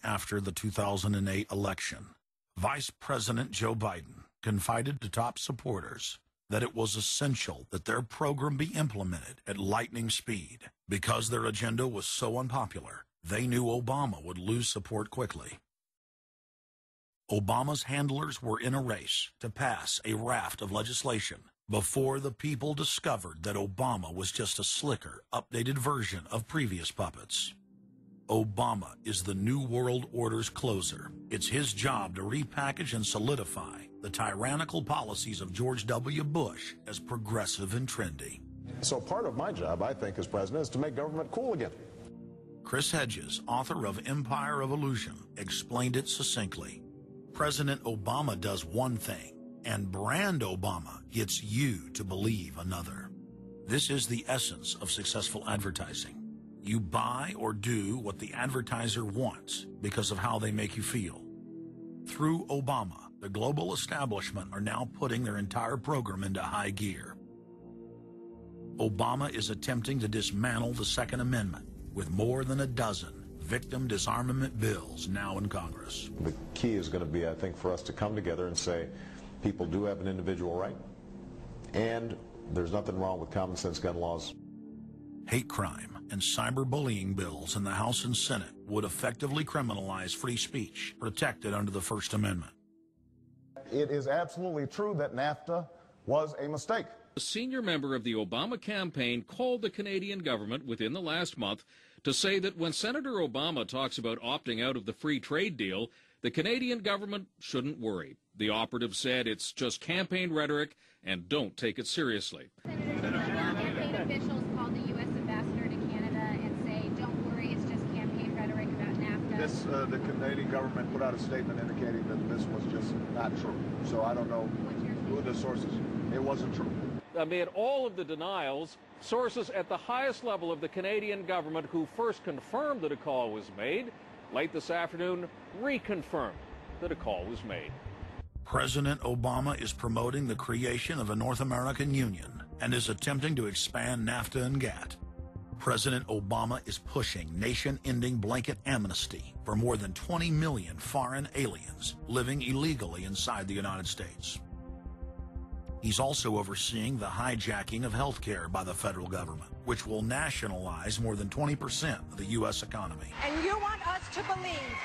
After the 2008 election, Vice President Joe Biden confided to top supporters that it was essential that their program be implemented at lightning speed. Because their agenda was so unpopular, they knew Obama would lose support quickly. Obama's handlers were in a race to pass a raft of legislation before the people discovered that Obama was just a slicker, updated version of previous puppets. Obama is the New World Order's closer. It's his job to repackage and solidify the tyrannical policies of George W. Bush as progressive and trendy. So part of my job, I think, as president, is to make government cool again. Chris Hedges, author of Empire of Illusion, explained it succinctly. President Obama does one thing, and brand Obama gets you to believe another. This is the essence of successful advertising. You buy or do what the advertiser wants because of how they make you feel. Through Obama, the global establishment are now putting their entire program into high gear. Obama is attempting to dismantle the Second Amendment with more than a dozen victim disarmament bills now in Congress. The key is going to be, I think, for us to come together and say people do have an individual right, and there's nothing wrong with common sense gun laws. Hate crime and cyberbullying bills in the House and Senate would effectively criminalize free speech protected under the First Amendment. It is absolutely true that NAFTA was a mistake. A senior member of the Obama campaign called the Canadian government within the last month to say that when Senator Obama talks about opting out of the free trade deal, the Canadian government shouldn't worry. The operative said it's just campaign rhetoric and don't take it seriously. Senator, campaign officials called the U.S. ambassador to Canada and say, don't worry, it's just campaign rhetoric about NAFTA. The Canadian government put out a statement indicating that this was just not true. So I don't know who the sources. It wasn't true. Amid all of the denials, sources at the highest level of the Canadian government who first confirmed that a call was made, late this afternoon reconfirmed that a call was made. President Obama is promoting the creation of a North American Union and is attempting to expand NAFTA and GATT. President Obama is pushing nation-ending blanket amnesty for more than 20 million foreign aliens living illegally inside the United States. He's also overseeing the hijacking of health care by the federal government, which will nationalize more than 20% of the U.S. economy. And you want us to believe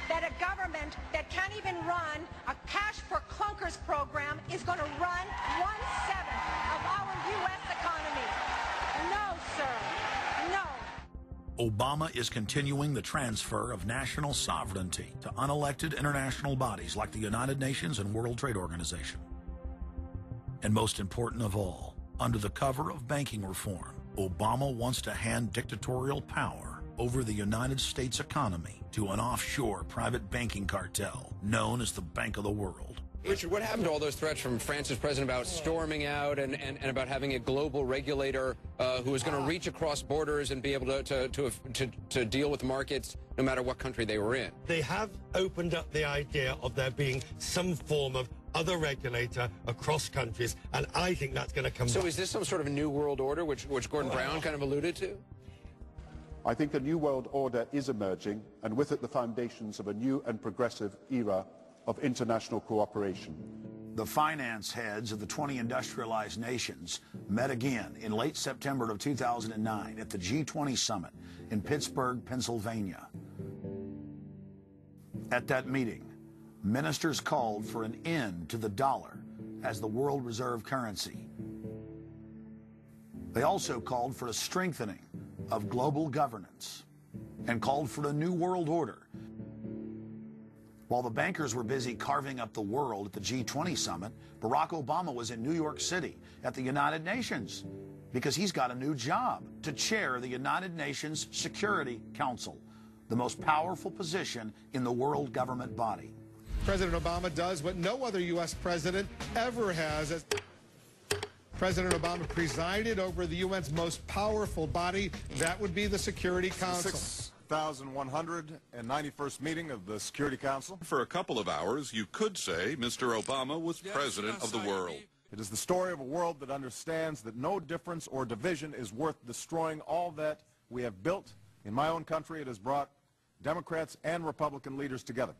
that a government that can't even run a cash for clunkers program is going to run 1/7 of our U.S. economy. No, sir. No. Obama is continuing the transfer of national sovereignty to unelected international bodies like the United Nations and World Trade Organization. And most important of all, under the cover of banking reform, Obama wants to hand dictatorial power over the United States economy to an offshore private banking cartel known as the Bank of the World. Richard, what happened to all those threats from France's president about storming out and about having a global regulator who is going to reach across borders and be able to deal with markets no matter what country they were in? They have opened up the idea of there being some form of other regulator across countries, and I think that's going to come back. So is this some sort of new world order, which Gordon Brown kind of alluded to? I think a new world order is emerging, and with it the foundations of a new and progressive era of international cooperation. The finance heads of the 20 industrialized nations met again in late September of 2009 at the G20 summit in Pittsburgh, Pennsylvania. At that meeting, ministers called for an end to the dollar as the world reserve currency. They also called for a strengthening of global governance and called for a new world order. While the bankers were busy carving up the world at the G20 summit, Barack Obama was in New York City at the United Nations because he's got a new job to chair the United Nations Security Council, the most powerful position in the world government body. President Obama does what no other U.S. president ever has. President Obama presided over the UN's most powerful body. That would be the Security Council. 6,191st meeting of the Security Council. For a couple of hours, you could say Mr. Obama was president of the world. It is the story of a world that understands that no difference or division is worth destroying all that we have built. In my own country, it has brought Democrats and Republican leaders together.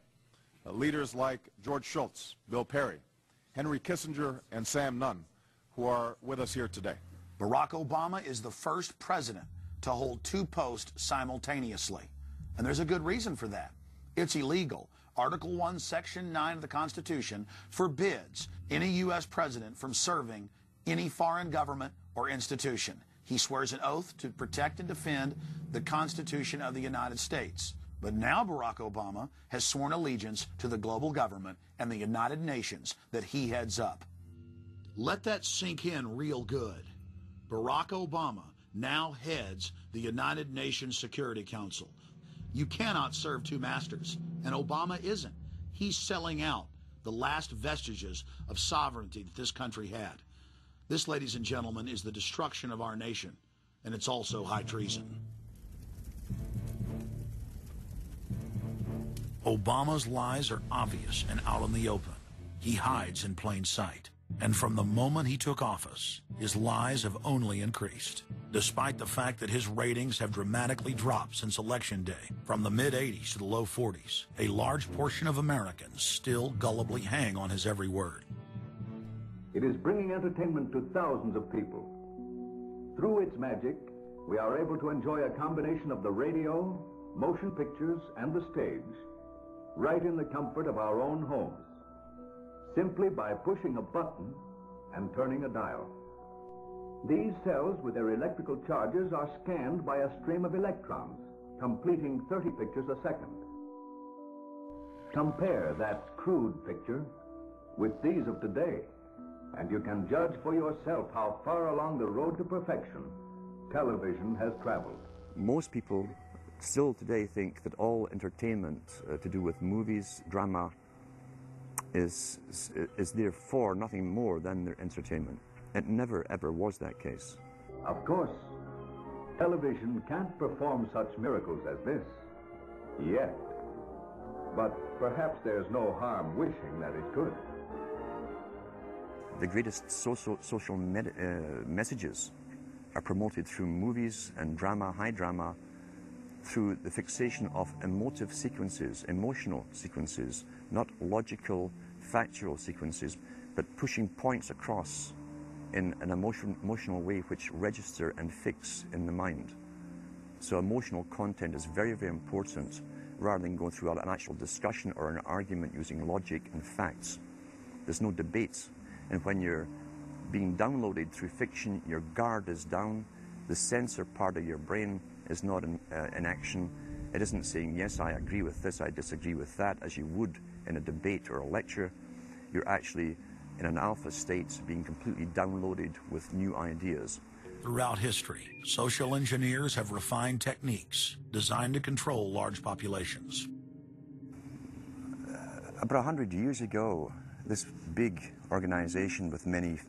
Leaders like George Shultz, Bill Perry, Henry Kissinger, and Sam Nunn, who are with us here today. Barack Obama is the first president to hold two posts simultaneously. And there's a good reason for that. It's illegal. Article 1, Section 9 of the Constitution forbids any U.S. president from serving any foreign government or institution. He swears an oath to protect and defend the Constitution of the United States. But now Barack Obama has sworn allegiance to the global government and the United Nations that he heads up. Let that sink in real good. Barack Obama now heads the United Nations Security Council. You cannot serve two masters, and Obama isn't. He's selling out the last vestiges of sovereignty that this country had. This, ladies and gentlemen, is the destruction of our nation, and it's also high treason. Obama's lies are obvious and out in the open. He hides in plain sight. And from the moment he took office, his lies have only increased. Despite the fact that his ratings have dramatically dropped since Election Day, from the mid-80s to the low 40s, a large portion of Americans still gullibly hang on his every word. It is bringing entertainment to thousands of people. Through its magic, we are able to enjoy a combination of the radio, motion pictures, and the stage, right in the comfort of our own homes, simply by pushing a button and turning a dial. These cells with their electrical charges are scanned by a stream of electrons, completing 30 pictures a second. Compare that crude picture with these of today, and you can judge for yourself how far along the road to perfection television has traveled. Most people still today think that all entertainment to do with movies, drama, is therefore nothing more than their entertainment. It never ever was that case. Of course, television can't perform such miracles as this, yet. But perhaps there's no harm wishing that it could. The greatest social messages are promoted through movies and drama, high drama, through the fixation of emotive sequences, emotional sequences, not logical, factual sequences, but pushing points across in an emotional way which register and fix in the mind. So emotional content is very, very important, rather than going through an actual discussion or an argument using logic and facts. There's no debate. And when you're being downloaded through fiction, your guard is down, the censor part of your brain is not in action. It isn't saying, yes, I agree with this, I disagree with that, as you would in a debate or a lecture. You're actually in an alpha state, being completely downloaded with new ideas. Throughout history, social engineers have refined techniques designed to control large populations. About 100 years ago, this big organization with many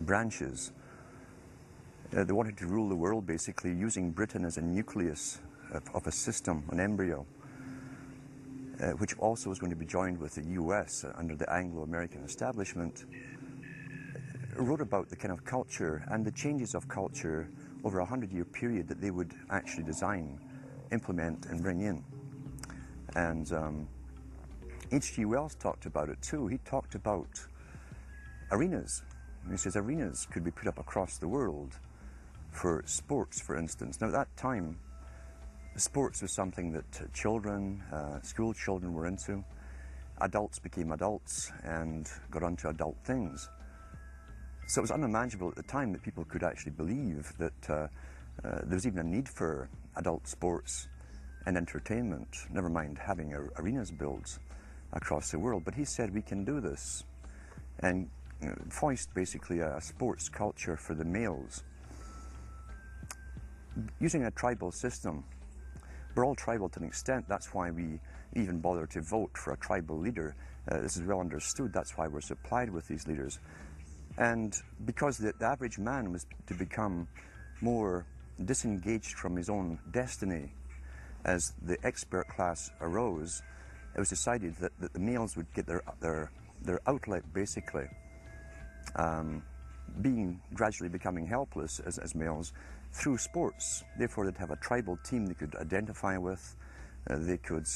branches, they wanted to rule the world basically using Britain as a nucleus of a system, an embryo, which also was going to be joined with the US under the Anglo-American establishment, wrote about the kind of culture and the changes of culture over a 100-year period that they would actually design, implement, and bring in. And H.G. Wells talked about it too. He talked about arenas. He says arenas could be put up across the world for sports, for instance. Now, at that time, sports was something that children, school children were into. Adults became adults and got onto adult things. So it was unimaginable at the time that people could actually believe that there was even a need for adult sports and entertainment, never mind having arenas built across the world. But he said we can do this and foist basically a sports culture for the males. Using a tribal system, we're all tribal to an extent. That's why we even bother to vote for a tribal leader. This is well understood. That's why we're supplied with these leaders. And because the average man was to become more disengaged from his own destiny as the expert class arose, it was decided that the males would get their outlet, basically, gradually becoming helpless as males through sports. Therefore, they'd have a tribal team they could identify with, they could